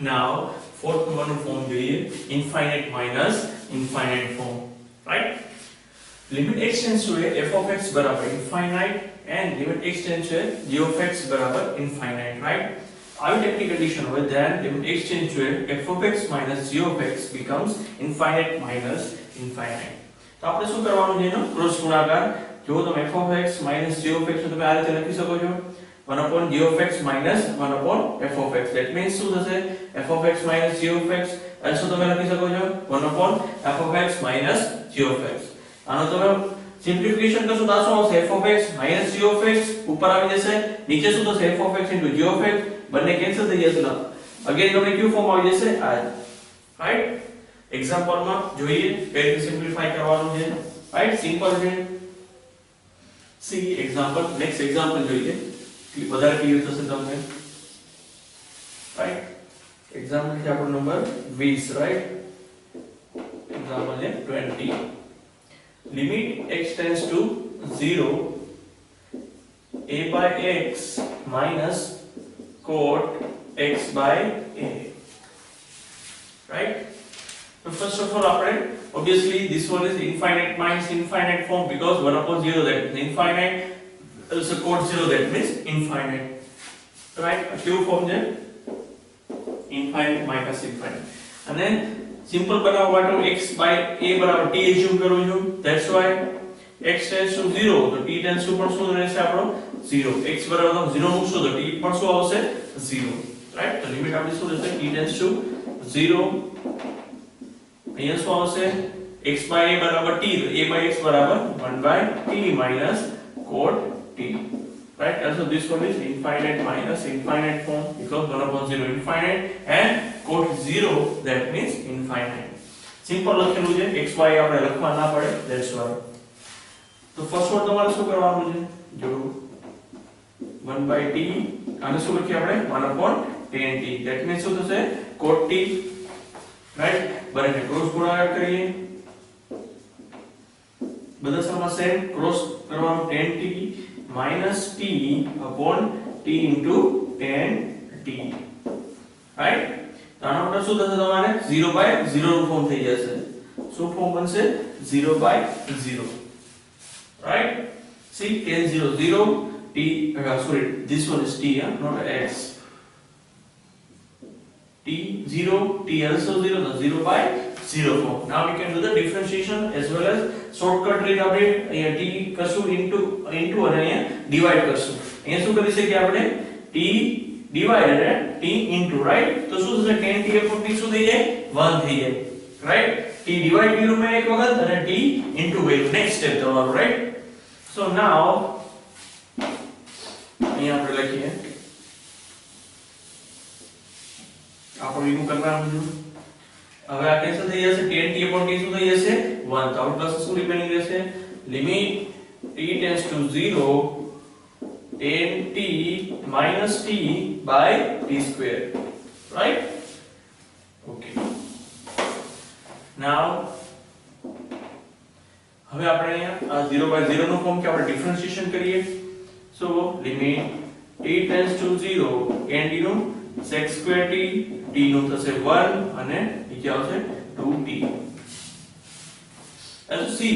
Now fourth number નું form જોઈએ infinite minus infinite form, right? limit x tends to f of x બરાબર infinite and limit x tends to g of x બરાબર infinite, right? આવી technical condition હોય then limit x tends to f of x minus g of x becomes infinite minus infinite. તો આપણે શું કરવાનું છે એનો ક્રોસ ગુણાકાર. જો તમે f of x minus g of x તો તમે આ રીતે લખી શકો છો 1 upon g of x minus 1 upon f of x. That means શું થશે f of x minus g of x અને શું તમે લખી શકો છો 1 upon f of x minus g of x. આનો તમે સિમ્પ્લિફિકેશન કરશો તો શું આવશે f of x minus g of x ઉપર આવી જશે, નીચે શું થશે f of x into g of x, બંને કેન્સલ થઈ જશે. અગેન તમને કયું ફોર્મ આવી જશે આ, રાઈટ? એક્ઝામ્પલ માં જોઈએ કઈ રીતે સિમ્પ્લિફાય કરવાનું છે, રાઈટ? સિમ્પલ છે. સી એક્ઝામ્પલ, નેક્સ્ટ એક્ઝામ્પલ જોઈએ વધારે ક્લિયર થશે તમને, રાઈટ? એક્ઝામ્પલ છે આપણો નંબર 20, રાઈટ? એક્ઝામ્પલ છે 20. limit x tends to 0 a by x minus cot x by a, right? So first of all obviously this one is infinite minus infinite form because 1 upon 0 that is infinite, also cot 0 that means infinite, right? A few form there infinite minus infinite. And then simple બનાવવા માટે હું x by a બરાબર t assume કરું છું. That's why x tends to 0 તો t tends to પણ શું રહેશે આપણો 0. x બરાબર 0 મૂકશો તો t પણ શું આવશે 0, રાઈટ? તો લિમિટ આપણી શું રહેશે t tends to 0. અહીંયા શું આવશે x by a બરાબર t, તો a by x બરાબર 1 by t minus cot t, right? Also this one is infinite minus infinite form because 1 upon 0 infinite and cot 0 that means infinite. Simple લખેલું છે xy આપણે લખવા ના પડે, that's why. તો ફર્સ્ટ વન તમારે શું કરવાનું છે, જો 1 by t આને શું લખીએ આપણે 1 upon tan t, that means શું થશે cot t, રાઈટ? બંને ક્રોસ ગુણાકાર કરીએ, બધા સરમા સેમ ક્રોસ કરવાનું tan t minus t upon t into tan t, right? આનો મતલબ શું થશે તમારે 0 by 0 નું ફોર્મ થઈ જશે. શું ફોર્મ બનશે 0 by 0, right? See tan 0 0 t, sorry this one is t, not x. t 0 t also 0, so 0 by 0 form. Now we can do the differentiation as well as shortcut trick. આપણે અહીંયા t કરશું into અને અહીંયા divide કરશું. અહીંયા શું કરી શકીએ આપણે t divided and t into, right? તો શું થશે tan t upon t શું થઈ જાય 1 થઈ જાય, right? t divide કર્યું મેં એક વખત અને t into કર્યું, next step તમારું, right? So now અહીંયા આપણે લખીએ આપણે રિમૂવ કરવાનું છે. હવે આ કેન્સલ થઈ જશે, tan t upon t શું થઈ જશે 1, તો આપણી પાસે શું રિમેનિંગ રહેશે limit t tends to 0 tan t minus t by t square, right? Okay. Now હવે આપણે અહીંયા 0 by 0 નું ફોર્મ કે આપણે ડિફરન્શિએશન કરીએ. So limit t tends to 0 tan t નું sec square t, t નું થશે 1 અને નીચે આવશે 2t. As you see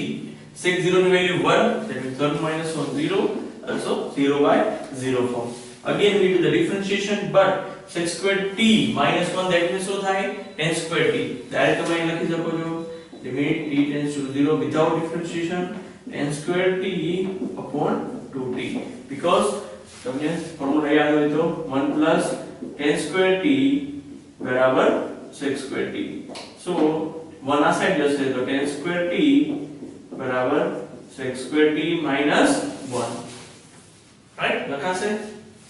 sec 0 ની value 1, that means 1 minus 1 0, also 0 by 0 form. Again we do the differentiation, but sec square t minus 1 that means શું થાય tan square t. Direct તમે અહીં લખી શકો છો limit t tends to 0 without differentiation tan square t upon 2t, because તમને formula યાદ હોય તો 1 plus tan square t બરાબર sec square t. So 1 આ સાઈડ જશે તો tan square t બરાબર sec square t minus 1, right? લખાશે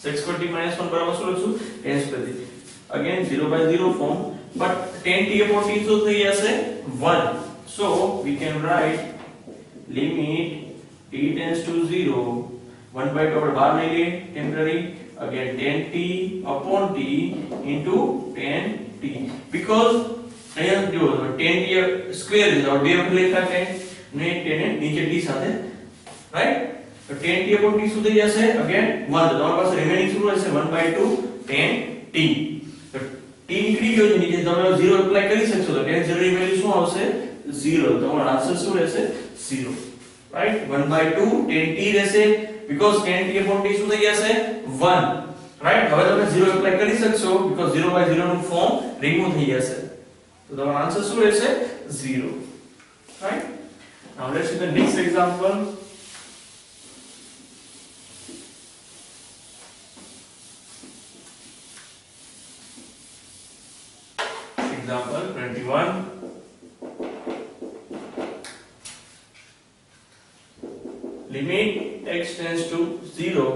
sec square t minus 1 બરાબર શું લખશું tan square t. Again 0 by 0 form, but tan t upon t શું થઈ જશે 1. So we can write limit t tends to 0 1 by 2 આપણે બહાર લઈ લઈએ temporary, again tan t upon t into tan t, because અહીંયા જો tan t square is our બે વખત લખ્યા tan ને tan નીચે t સાથે, right? તો tan t upon t શું થઈ જશે again 1, તો તમારી પાસે રિમેનિંગ શું રહેશે 1 by 2 tan t. તો t t નીકળી ગયો છે નીચે, તમે 0 એપ્લાય કરી શકશો તો tan 0 ની વેલ્યુ શું આવશે 0, તમારો આન્સર શું રહેશે 0, રાઈટ. 1/2 tan t રહેશે because tan t upon t શું થઈ જશે 1, રાઈટ. હવે તમે 0 એપ્લાય કરી શકશો because 0/0 નું ફોર્મ રિમૂવ થઈ જશે, તો તમારો આન્સર શું રહેશે 0, right. Now let's see the next example. Example 21. Limit x tends to 0,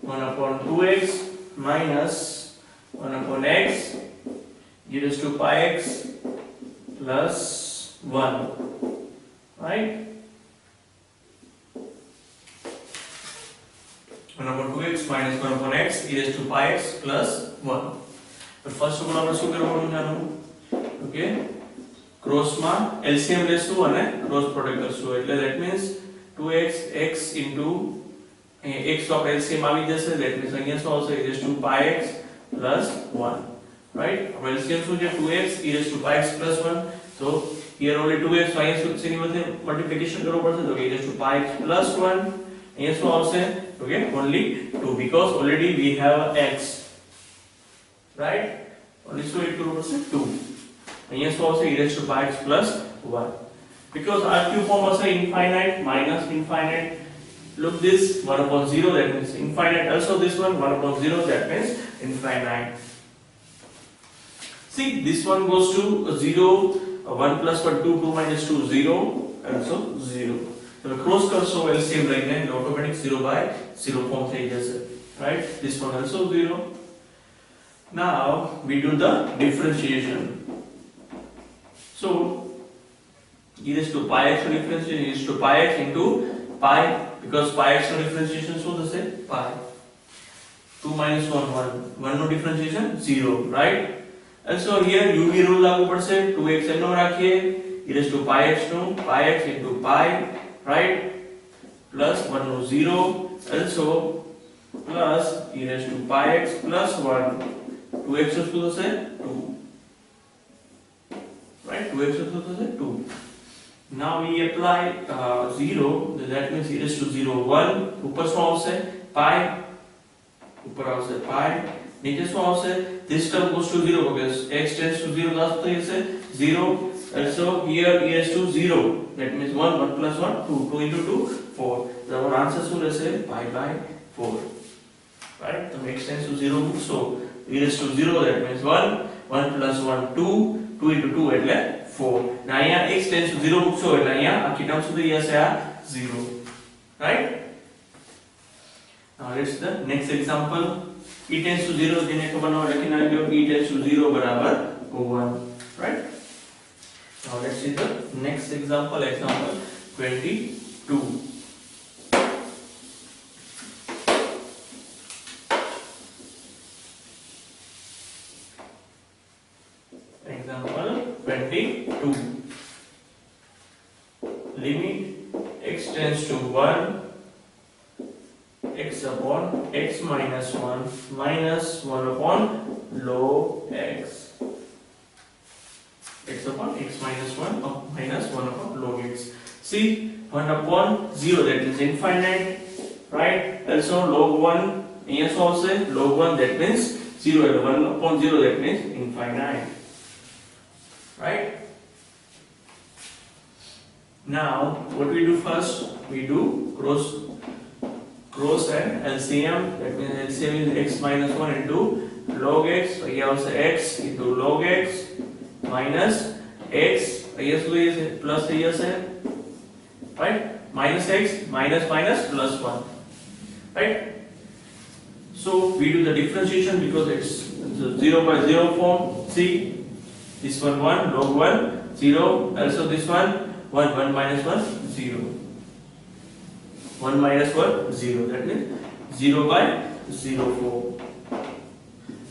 1 upon 2x minus 1 upon x e raised to pi x plus 1, right? 1 upon 2x minus 1 upon x e raised to pi x plus 1. તો first of all આપણે શું કરવાનું છે આનું, okay, ક્રોસમાં LCM લેશું અને cross product કરશું, એટલે that means 2x x into x તો આપણે LCM આવી જશે, ધેટ મીન્સ અહીંયા શું આવશે e raised to pi x plus 1, right. હવે LCM શું છે 2x e raised to pi x plus 1, so here only 2x, so અહીંયા શું છે એની વચ્ચે મલ્ટીપ્લિકેશન કરવું પડશે, તો e raised to pi x plus 1, અહીંયા શું આવશે, okay, only 2 because already we have x, right. only so it કરવું પડશે 2, અહીંયા શું આવશે e raised to pi x plus 1 because r cube form હશે infinite minus infinite. Look this 1 upon 0, that means infinite, also this one 1 upon 0, that means infinite. See, this one goes to 0, 1 plus 1 2, 2 minus 2 0, also 0. So cross કરશો LCM લઈને એટલે automatic 0/0 form થઈ જશે, right. This one also 0. Now we do the differentiation. So e raised to pi x differentiation is to pi x into pi, because pi x no differentiation શું થશે pi. 2 minus 1 1, 1 no differentiation 0, right. And so here uv rule લાગુ પડશે, 2x એનો રાખીએ, e raised to pi x no pi x into pi, right, plus 1 no 0, also plus e raised to pi x plus 1, 2x શું થશે 2, right, 2x શું થશે 2. Now we apply 0, that means e raised to 0 1, ઉપર શું આવશે pi, ઉપર આવશે pi, નીચે શું આવશે, this term goes to 0 because x tends to 0, તો થઈ જશે 0, also here e raised to 0, that means 1, 1 plus 1 2, 2 into 2 4, so our answer શું રહેશે pi/4, right. તો x tends to 0 so e raised to 0, that means 1, 1 plus 1 2, 2 into 2 એટલે 4, અને અહીંયા x tends to 0 મૂકશો એટલે અહીંયા આખી ટર્મ શું થઈ જશે આ 0, right. Now let's the next example. E tends to 0, જેને ખબર ન હોય લખી નાખજો, e tends to 0 બરાબર 1, right. Now let's see the next example, example 22. Example 22. Limit x tends to 1, x upon x minus 1 minus 1 upon log x. X upon x minus 1 minus 1 upon log x. See, 1 upon 0, that is infinite, right. Also log 1, here also log 1, that means 0, and 1 upon 0, that means infinite, right. Now what we do first, we do cross and LCM, that means LCM is x minus 1 into log x, so here also x into log x minus x, here so is plus here say, right, minus x minus minus plus 1, right. So we do the differentiation because it's 0/0 form. See, this one 1 log 1 0, also this one 1 1 minus 1 0, 1 minus 1 0, that means 0/0 form.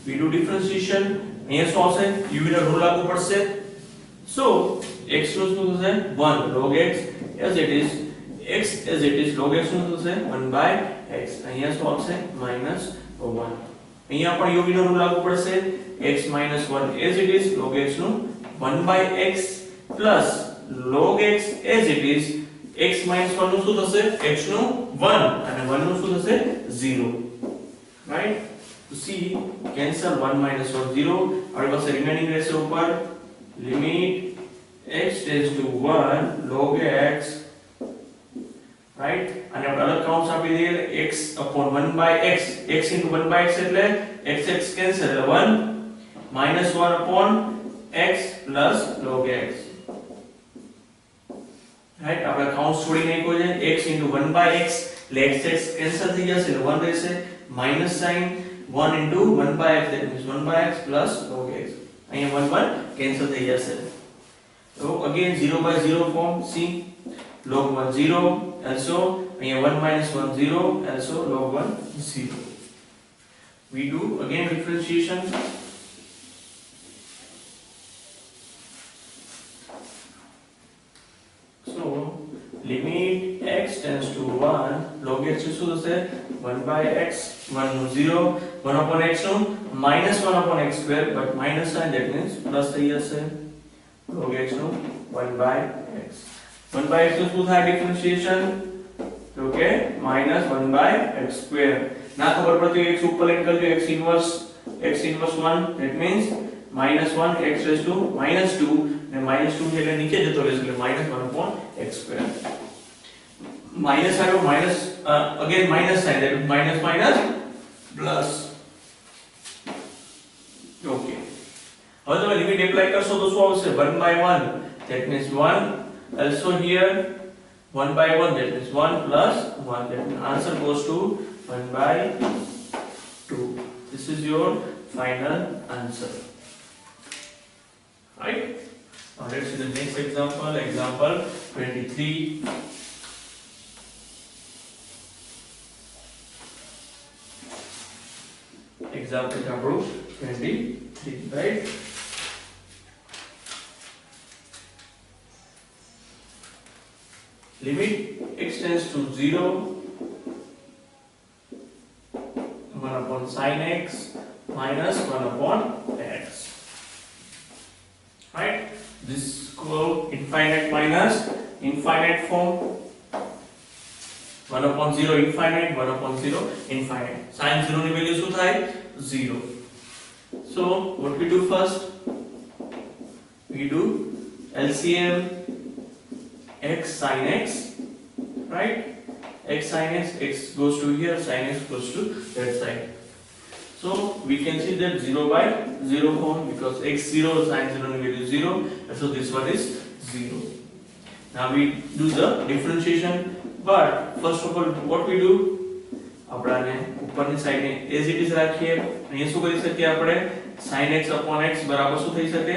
We do differentiation, અહીંયા શું આવશે u નો rule લાગુ પડશે, so x નું શું થશે 1 log x as it is, x as it is log x નું થશે 1/x, અહીંયા શું આવશે -1, અહીંયા પણ u v નો રૂલ લાગુ પડશે x - 1 as it is log x નું 1/x plus log x as it is x - 1 નું શું થશે x નું 1 અને 1 નું શું થશે 0 રાઈટ તો see cancel 1 - 1 0 આપણી પાસે રિમેનિંગ રહેશે ઉપર limit x tends to 1 log x right અને આપણે અલગ કાઉન્ટ્સ આપી દઈએ x upon 1/x x into 1/x એટલે x cancel એટલે 1 minus 1 upon x plus log x right આપણે કાઉન્ટ્સ છોડી નાખ્યો છે x into 1/x એટલે x cancel થઈ જશે એટલે 1 રહેશે minus sign 1 into 1/x that means 1/x plus log x અહીંયા 1 cancel થઈ જશે તો again 0/0 form see log 1 0 also અહીંયા 1 minus 1 0 also log 1 0 we do again differentiation so limit x tends to 1 log x શું થશે 1/x 1 નું 0 1 upon x નું minus 1 upon x square but minus sign that means plus થઈ જશે log x નું 1/x 1/x નું શું થાય ડિફરન્શિએશન તો કે -1/x square ના ખબર પડતી x ઉપર લઈને કરજો x inverse 1 that means -1 x raised to -2 ને -2 એટલે નીચે જતો રહેશે એટલે -1/x square minus આવ્યો minus again minus sign that means minus plus okay હવે તમે લિમિટ એપ્લાય કરશો તો શું આવશે 1/1 that means 1 also here 1/1 that means 1 plus 1 that means answer goes to 1/2 this is your final answer right now let's see the next example example 23 example number 23 right limit x tends to 0 1 upon sin x minus 1 upon x right this is called infinite minus infinite form 1 upon 0 infinite 1 upon 0 infinite sin 0 ની value શું થાય 0 so what we do first we do LCM x sin x right x sin x x goes to here sin x goes to that side so we can see that 0/0 form because x 0 sin 0 value 0 so this one is 0 now we do the differentiation but first of all what we do આપણાને ઉપરની side ને as it is રાખીએ અહીંયા શું કરી શકીએ આપણે sin x upon x બરાબર શું થઈ શકે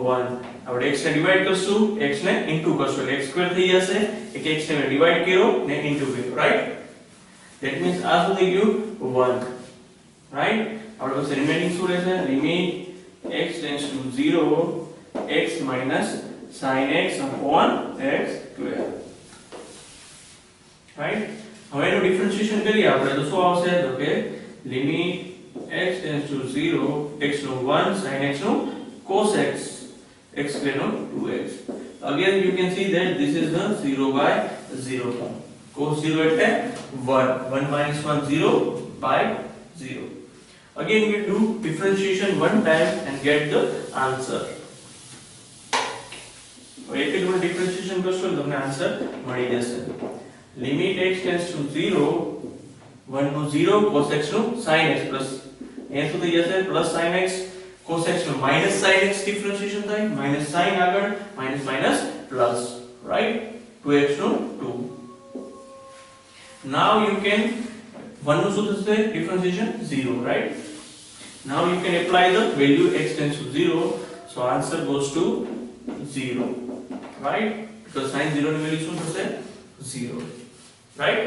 1 આપણે x ને ડિવાઈડ કરશું x ને ઇન્ટુ કરશું એટલે x સ્ક્વેર થઈ જશે એક x ને ડિવાઈડ કર્યો ને ઇન્ટુ કર્યો રાઈટ ધેટ મીન્સ આ શું થઈ ગયું 1 રાઈટ આપણે પાસે રિમેનિંગ શું રહેશે limit x tends to 0 x minus sin x upon x square right હવે એનું ડિફરન્શિએશન કરીએ આપણે તો શું આવશે તો કે limit x tends to 0 x નું 1 sin x નું cos x x square no 2x again you can see that this is the 0/0 form cos 0 એટલે 1 minus 1 0 by 0 again we do differentiation one time and get the answer એક જ વાર differentiation કરશો તો તમને answer મળી જશે limit x tends to 0 1 નું 0 cos x નું sin x plus એ શું થઈ જશે plus sin x cos x નું minus sin x differentiation થાય minus sin આગળ minus minus plus right 2x નું 2 now you can 1 નું શું થશે differentiation 0 right now you can apply the value x tends to 0 so answer goes to 0 right because sin 0 ની value શું થશે 0 right